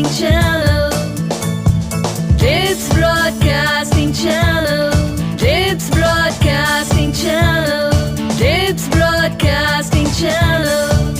Channel. Dips Broadcasting Channel. Dips Broadcasting Channel. Dips Broadcasting Channel.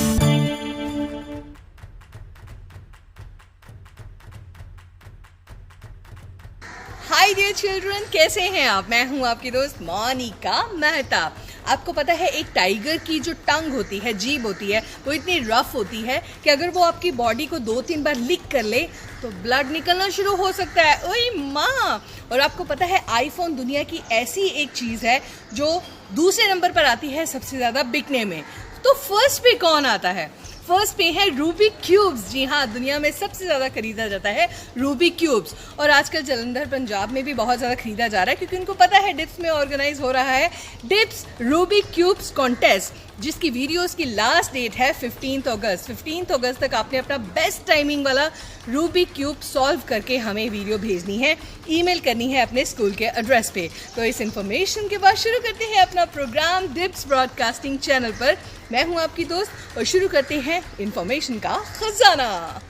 Hi dear children, कैसे हैं आप? मैं हूं आपकी दोस्त मोनिका मेहता। आपको पता है एक टाइगर की जो टंग होती है, जीभ होती है, वो इतनी रफ होती है कि अगर वो आपकी बॉडी को 2-3 बार लिक कर ले तो ब्लड निकलना शुरू हो सकता है। ओए माँ! और आपको पता है आईफोन दुनिया की ऐसी एक चीज़ है जो दूसरे नंबर पर आती है सबसे ज़्यादा बिकने में। तो फर्स्ट पे कौन आता है? फर्स्ट पे है रूबिक क्यूब्स। जी हाँ, दुनिया में सबसे ज़्यादा खरीदा जाता है रूबिक क्यूब्स। और आजकल जलंधर पंजाब में भी बहुत ज़्यादा खरीदा जा रहा है क्योंकि उनको पता है डिप्स में ऑर्गेनाइज हो रहा है डिप्स रूबिक क्यूब्स कॉन्टेस्ट, जिसकी वीडियोस की लास्ट डेट है 15 अगस्त। 15 अगस्त तक आपने अपना बेस्ट टाइमिंग वाला रूबिक क्यूब सॉल्व करके हमें वीडियो भेजनी है, ईमेल करनी है अपने स्कूल के एड्रेस पे। तो इस इंफॉर्मेशन के बाद शुरू करते हैं अपना प्रोग्राम डिप्स ब्रॉडकास्टिंग चैनल पर। मैं हूं आपकी दोस्त और शुरू करते हैं इंफॉर्मेशन का खजाना।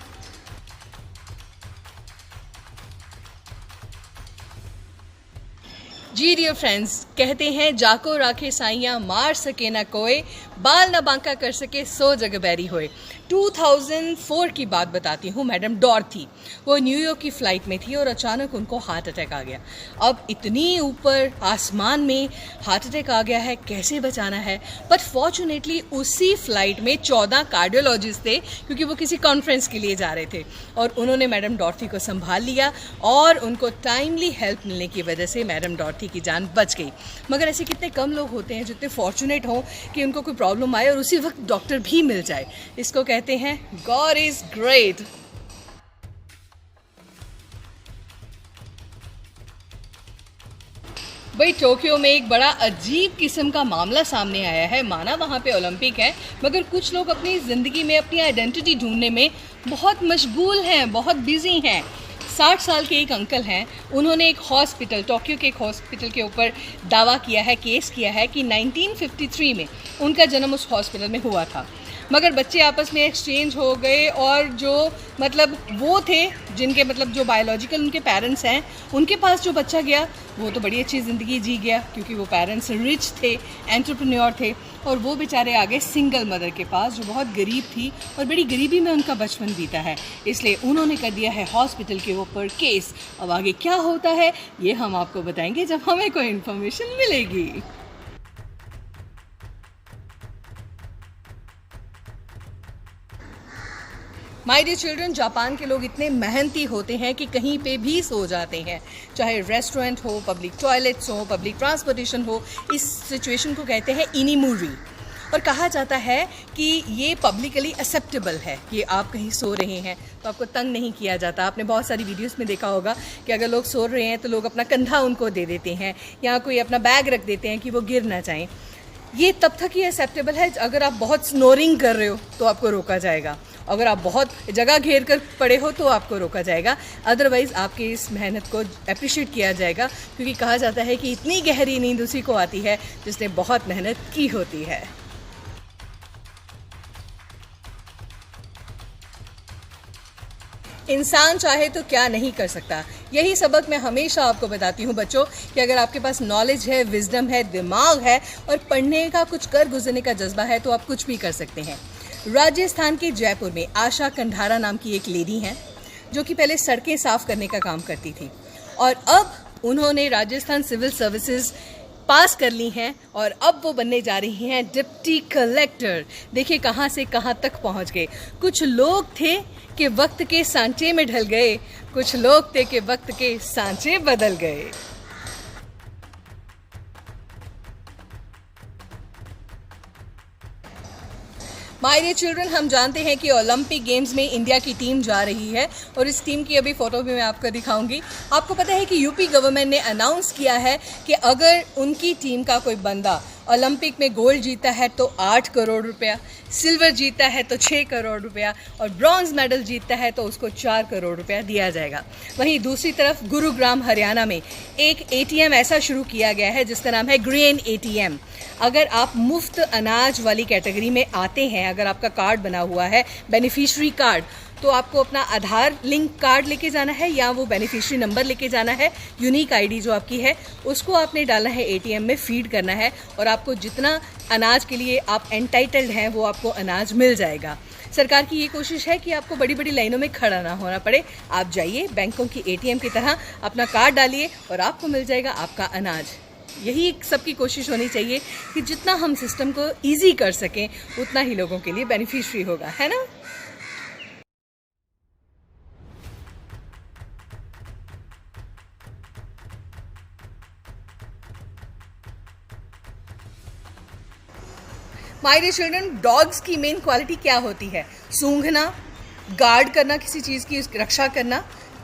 जी डियर फ्रेंड्स, कहते हैं जाको राखे साइयाँ मार सके ना कोई, बाल ना बांका कर सके सो जग बैरी होए। 2004 की बात बताती हूँ। मैडम डॉर्थी वो न्यूयॉर्क की फ़्लाइट में थी और अचानक उनको हार्ट अटैक आ गया। अब इतनी ऊपर आसमान में हार्ट अटैक आ गया है, कैसे बचाना है? बट फॉर्चुनेटली उसी फ्लाइट में 14 कार्डियोलॉजिस्ट थे क्योंकि वो किसी कॉन्फ्रेंस के लिए जा रहे थे और उन्होंने मैडम डॉर्थी को संभाल लिया और उनको टाइमली हेल्प मिलने की वजह से मैडम डॉर्थी की जान बच गई। मगर ऐसे कितने कम लोग होते हैं जितने फॉर्चुनेट हों कि उनको कोई प्रॉब्लम आए और उसी वक्त डॉक्टर भी मिल जाए। इसको कहते हैं गॉड इज ग्रेट। भाई टोक्यो में एक बड़ा अजीब किस्म का मामला सामने आया है। माना वहाँ पे ओलंपिक है मगर कुछ लोग अपनी ज़िंदगी में अपनी आइडेंटिटी ढूंढने में बहुत मशगूल हैं, बहुत बिजी हैं। 60 साल के एक अंकल हैं, उन्होंने एक हॉस्पिटल, टोक्यो के एक हॉस्पिटल के ऊपर दावा किया है, केस किया है कि 1953 में उनका जन्म उस हॉस्पिटल में हुआ था। मगर बच्चे आपस में एक्सचेंज हो गए और जो मतलब वो थे जिनके मतलब जो बायोलॉजिकल उनके पेरेंट्स हैं, उनके पास जो बच्चा गया वो तो बड़ी अच्छी ज़िंदगी जी गया क्योंकि वो पेरेंट्स रिच थे, एंटरप्रेन्योर थे, और वो बेचारे आगे सिंगल मदर के पास जो बहुत गरीब थी और बड़ी गरीबी में उनका बचपन बीता है। इसलिए उन्होंने कर दिया है हॉस्पिटल के ऊपर केस। अब आगे क्या होता है ये हम आपको बताएंगे जब हमें कोई इन्फॉर्मेशन मिलेगी। माय डियर चिल्ड्रन, जापान के लोग इतने मेहनती होते हैं कि कहीं पे भी सो जाते हैं, चाहे रेस्टोरेंट हो, पब्लिक टॉयलेट्स हो, पब्लिक ट्रांसपोर्टेशन हो। इस सिचुएशन को कहते हैं इनीमुरी और कहा जाता है कि ये पब्लिकली एक्सेप्टेबल है। कि आप कहीं सो रहे हैं तो आपको तंग नहीं किया जाता। आपने बहुत सारी वीडियोस में देखा होगा कि अगर लोग सो रहे हैं तो लोग अपना कंधा उनको दे देते हैं या कोई अपना बैग रख देते हैं कि वो गिर ना जाएं। ये तब तक ही एक्सेप्टेबल है अगर आप बहुत स्नोरिंग कर रहे हो तो आपको रोका जाएगा, अगर आप बहुत जगह घेर कर पड़े हो तो आपको रोका जाएगा। अदरवाइज़ आपकी इस मेहनत को अप्रिशिएट किया जाएगा क्योंकि कहा जाता है कि इतनी गहरी नींद उसी को आती है जिसने बहुत मेहनत की होती है। इंसान चाहे तो क्या नहीं कर सकता। यही सबक मैं हमेशा आपको बताती हूँ बच्चों कि अगर आपके पास नॉलेज है, विजडम है, दिमाग है और पढ़ने का, कुछ कर गुजरने का जज्बा है तो आप कुछ भी कर सकते हैं। राजस्थान के जयपुर में आशा कंधारा नाम की एक लेडी हैं जो कि पहले सड़कें साफ करने का काम करती थी और अब उन्होंने राजस्थान सिविल सर्विसेज पास कर ली हैं और अब वो बनने जा रही हैं डिप्टी कलेक्टर। देखिए कहाँ से कहाँ तक पहुँच गए। कुछ लोग थे कि वक्त के सांचे में ढल गए, कुछ लोग थे कि वक्त के सांचे बदल गए। माय डियर चिल्ड्रन, हम जानते हैं कि ओलंपिक गेम्स में इंडिया की टीम जा रही है और इस टीम की अभी फ़ोटो भी मैं आपको दिखाऊंगी। आपको पता है कि यूपी गवर्नमेंट ने अनाउंस किया है कि अगर उनकी टीम का कोई बंदा ओलंपिक में गोल्ड जीता है तो 8 करोड़ रुपया, सिल्वर जीता है तो 6 करोड़ रुपया और ब्रॉन्ज मेडल जीतता है तो उसको 4 करोड़ रुपया दिया जाएगा। वहीं दूसरी तरफ गुरुग्राम हरियाणा में एक ATM ऐसा शुरू किया गया है जिसका नाम है ग्रेन ATM। अगर आप मुफ्त अनाज वाली कैटेगरी में आते हैं, अगर आपका कार्ड बना हुआ है बेनिफिशियरी कार्ड, तो आपको अपना आधार लिंक कार्ड लेके जाना है या वो बेनिफिशियरी नंबर लेके जाना है। यूनिक आईडी जो आपकी है उसको आपने डालना है, एटीएम में फीड करना है और आपको जितना अनाज के लिए आप एंटाइटल्ड हैं वो आपको अनाज मिल जाएगा। सरकार की ये कोशिश है कि आपको बड़ी बड़ी लाइनों में खड़ा ना होना पड़े। आप जाइए बैंकों की एटीएम की तरह अपना कार्ड डालिए और आपको मिल जाएगा आपका अनाज। यही सबकी कोशिश होनी चाहिए कि जितना हम सिस्टम को ईजी कर सकें उतना ही लोगों के लिए बेनिफिशियरी होगा, है ना। माय डियर चिल्ड्रन, डॉग्स की मेन क्वालिटी क्या होती है? सूंघना, गार्ड करना, किसी चीज़ की रक्षा करना,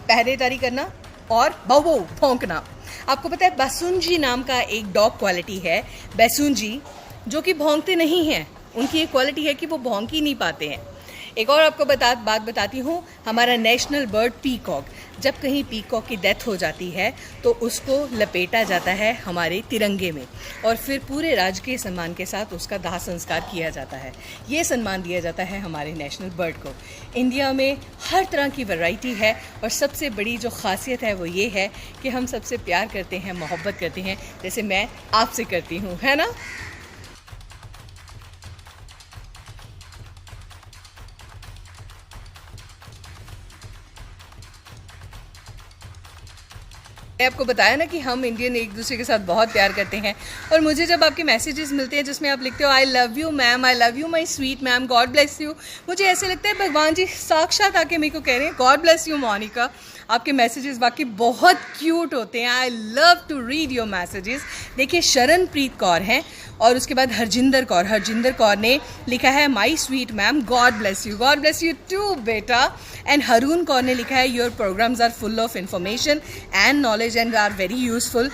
पहरेदारी करना और भौ भौ भौंकना। आपको पता है बासुंजी नाम का एक डॉग क्वालिटी है, बासुंजी, जो कि भौंकते नहीं हैं। उनकी एक क्वालिटी है कि वो भौंक ही नहीं पाते हैं। एक और आपको बात बताती हूँ, हमारा नेशनल बर्ड पीकॉक। जब कहीं पीकॉक की डेथ हो जाती है तो उसको लपेटा जाता है हमारे तिरंगे में और फिर पूरे राजकीय सम्मान के साथ उसका दाह संस्कार किया जाता है। ये सम्मान दिया जाता है हमारे नेशनल बर्ड को। इंडिया में हर तरह की वैरायटी है और सबसे बड़ी जो खासियत है वो ये है कि हम सबसे प्यार करते हैं, मोहब्बत करते हैं, जैसे मैं आपसे करती हूँ, है ना। आपको बताया ना कि हम इंडियन एक दूसरे के साथ बहुत प्यार करते हैं और मुझे जब आपके मैसेजेस मिलते हैं जिसमें आप लिखते हो आई love you ma'am, I love you my sweet ma'am, God bless you, मुझे ऐसे लगता है भगवान जी साक्षात आके मेरे को कह रहे हैं गॉड ब्लेस यू मोनिका। आपके मैसेजेस वाकई बहुत क्यूट होते हैं। I love to read your messages. देखिए शरणप्रीत कौर हैं और उसके बाद हरजिंदर कौर ने लिखा है my sweet ma'am, God bless you too बेटा। एंड हरून कौर ने लिखा है your programmes are full of information and knowledge and are very useful.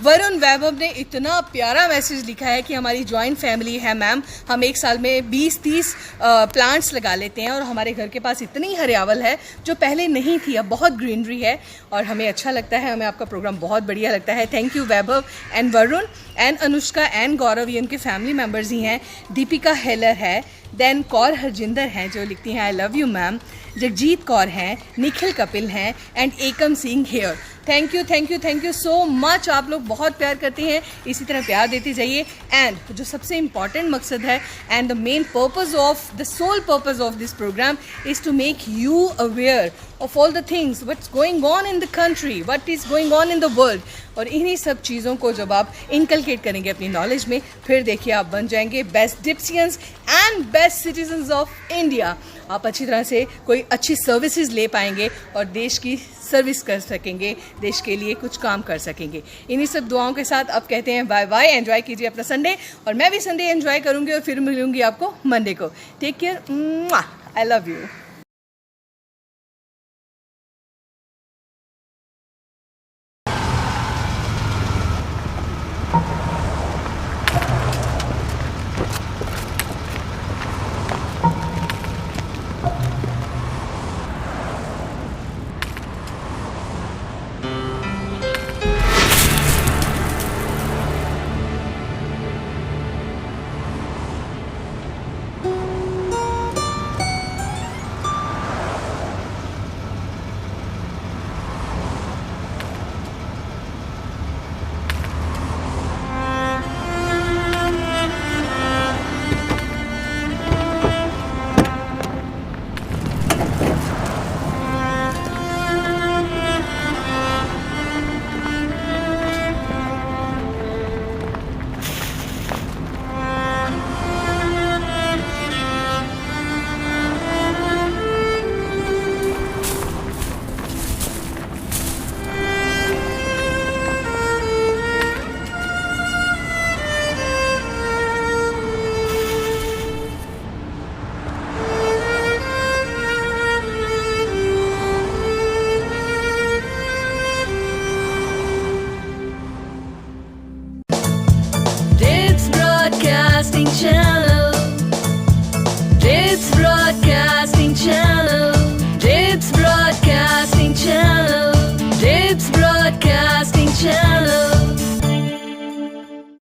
Varun Vaibhav ने इतना प्यारा मैसेज लिखा है कि हमारी जॉइंट फैमिली है मैम, हम एक साल में 20-30 प्लांट्स लगा लेते हैं और हमारे घर के पास इतनी हरियावल है जो पहले नहीं थी, अब बहुत ग्रीनरी है और हमें अच्छा लगता है, हमें आपका प्रोग्राम बहुत बढ़िया लगता है। Thank you Vaibhav and Varun and Anushka and Gaurav, ये उनके फैमिली मेम्बर्स ही हैं। दीपिका हेलर है, देन कौर हरजिंदर हैं जो लिखती हैं I love you ma'am, Jagjit Kaur हैं, निखिल कपिल हैं and Ekam Singh here. Thank you so much. आप लोग बहुत प्यार करते हैं, इसी तरह प्यार देते जाइए। एंड जो सबसे इम्पॉर्टेंट मकसद है and the main purpose of the sole purpose of this programme is to make you aware of all the things what's going on in the country, what is going on in the world। और इन्हीं सब चीज़ों को जब आप inculcate करेंगे अपनी knowledge में, फिर देखिए आप बन जाएंगे बेस्ट डिप्सियंस and best citizens of India. आप अच्छी तरह से कोई अच्छी सर्विसेज ले पाएंगे और देश की सर्विस कर सकेंगे, देश के लिए कुछ काम कर सकेंगे। इन्हीं सब दुआओं के साथ अब कहते हैं बाय बाय। एंजॉय कीजिए अपना संडे और मैं भी संडे एंजॉय करूँगी और फिर मिलूँगी आपको मंडे को। Take care, I love you.